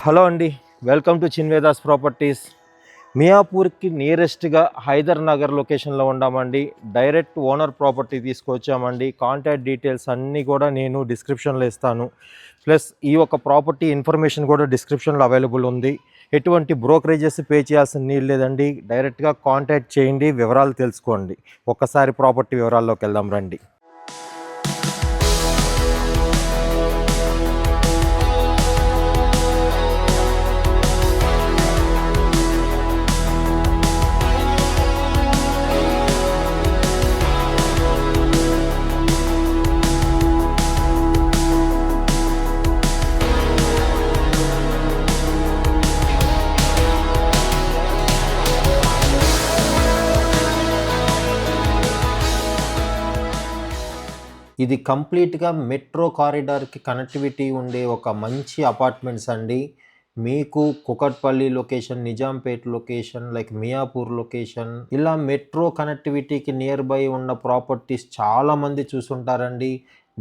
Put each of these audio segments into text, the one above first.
Hello అండి, welcome to Chinvedas properties. మియాపూర్కి నియరెస్ట్గా హైదర్ నగర్ లొకేషన్లో ఉన్నామండి. డైరెక్ట్ ఓనర్ ప్రాపర్టీ తీసుకొచ్చామండి. కాంటాక్ట్ డీటెయిల్స్ అన్నీ కూడా నేను డిస్క్రిప్షన్లో ఇస్తాను. ప్లస్ ఈ ఒక ప్రాపర్టీ ఇన్ఫర్మేషన్ కూడా డిస్క్రిప్షన్లో అవైలబుల్ ఉంది. ఎటువంటి బ్రోకరేజెస్ పే చేయాల్సిన నీళ్ళు లేదండి. డైరెక్ట్గా కాంటాక్ట్ చేయండి, వివరాలు తెలుసుకోండి. ఒక్కసారి ప్రాపర్టీ వివరాల్లోకి వెళ్దాం రండి. ఇది కంప్లీట్గా మెట్రో కారిడార్కి కనెక్టివిటీ ఉండే ఒక మంచి అపార్ట్మెంట్స్ అండి. మీకు Kukatpally location, Nizampet location, like Miyapur location, ఇలా మెట్రో కనెక్టివిటీకి నియర్ బై ఉన్న ప్రాపర్టీస్ చాలామంది చూసుంటారండి.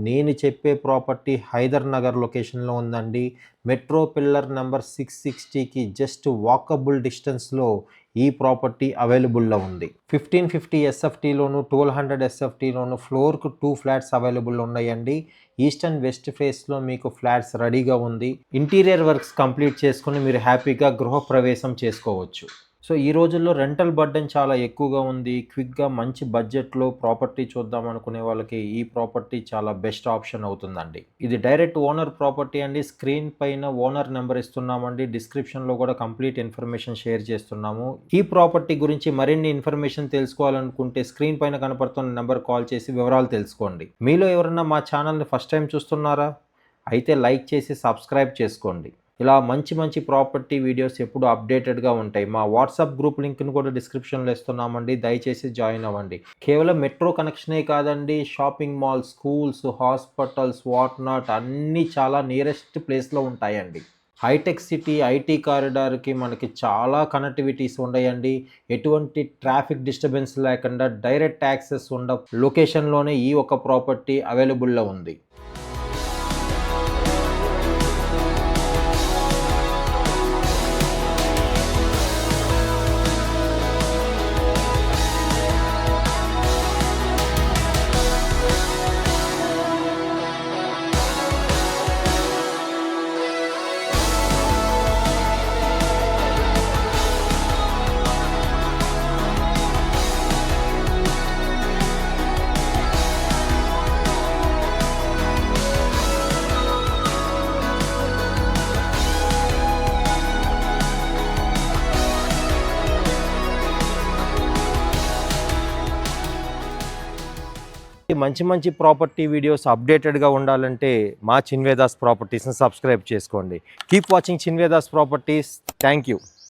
నేను చెప్పే ప్రాపర్టీ హైదర్ నగర్ లొకేషన్లో ఉందండి. మెట్రో పిల్లర్ నెంబర్ 660కి జస్ట్ వాకబుల్ డిస్టెన్స్లో ఈ ప్రాపర్టీ అవైలబుల్లో ఉంది. 1550 ఎస్ఎఫ్టీలోను, 1200 ఎస్ఎఫ్టీలోను ఫ్లోర్కు 2 ఫ్లాట్స్ అవైలబుల్ ఉన్నాయండి. ఈస్ట్ అండ్ వెస్ట్ ఫేస్లో మీకు ఫ్లాట్స్ రెడీగా ఉంది. ఇంటీరియర్ వర్క్స్ కంప్లీట్ చేసుకుని మీరు హ్యాపీగా గృహప్రవేశం చేసుకోవచ్చు. సో ఈ రోజుల్లో రెంటల్ బర్డెన్ చాలా ఎక్కువగా ఉంది. క్విక్గా మంచి బడ్జెట్లో ప్రాపర్టీ చూద్దాం అనుకునే వాళ్ళకి ఈ ప్రాపర్టీ చాలా బెస్ట్ ఆప్షన్ అవుతుందండి. ఇది డైరెక్ట్ ఓనర్ ప్రాపర్టీ అండి. స్క్రీన్ పైన ఓనర్ నెంబర్ ఇస్తున్నామండి. డిస్క్రిప్షన్లో కూడా కంప్లీట్ ఇన్ఫర్మేషన్ షేర్ చేస్తున్నాము. ఈ ప్రాపర్టీ గురించి మరిన్ని ఇన్ఫర్మేషన్ తెలుసుకోవాలనుకుంటే స్క్రీన్ పైన కనపడుతున్న నెంబర్ కాల్ చేసి వివరాలు తెలుసుకోండి. మీలో ఎవరన్నా మా ఛానల్ని ఫస్ట్ టైం చూస్తున్నారా? అయితే లైక్ చేసి సబ్స్క్రైబ్ చేసుకోండి. ఇలా మంచి ప్రాపర్టీ వీడియోస్ ఎప్పుడు అప్డేటెడ్గా ఉంటాయి. మా వాట్సాప్ గ్రూప్ లింక్ను కూడా డిస్క్రిప్షన్లో ఇస్తున్నామండి. దయచేసి జాయిన్ అవ్వండి. కేవలం మెట్రో కనెక్షనే కాదండి, shopping malls, schools, hospitals, what not అన్నీ చాలా నియరెస్ట్ ప్లేస్లో ఉంటాయండి. హైటెక్ సిటీ, ఐటీ కారిడార్కి మనకి చాలా కనెక్టివిటీస్ ఉన్నాయండి. ఎటువంటి ట్రాఫిక్ డిస్టర్బెన్స్ లేకుండా డైరెక్ట్ యాక్సెస్ ఉన్న లొకేషన్లోనే ఈ ఒక ప్రాపర్టీ అవైలబుల్లో ఉంది. మంచి ప్రాపర్టీ వీడియోస్ అప్డేటెడ్గా ఉండాలంటే మా చిన్వేదాస్ ప్రాపర్టీస్ని సబ్స్క్రైబ్ చేసుకోండి. Keep watching Chinvedas properties. Thank you.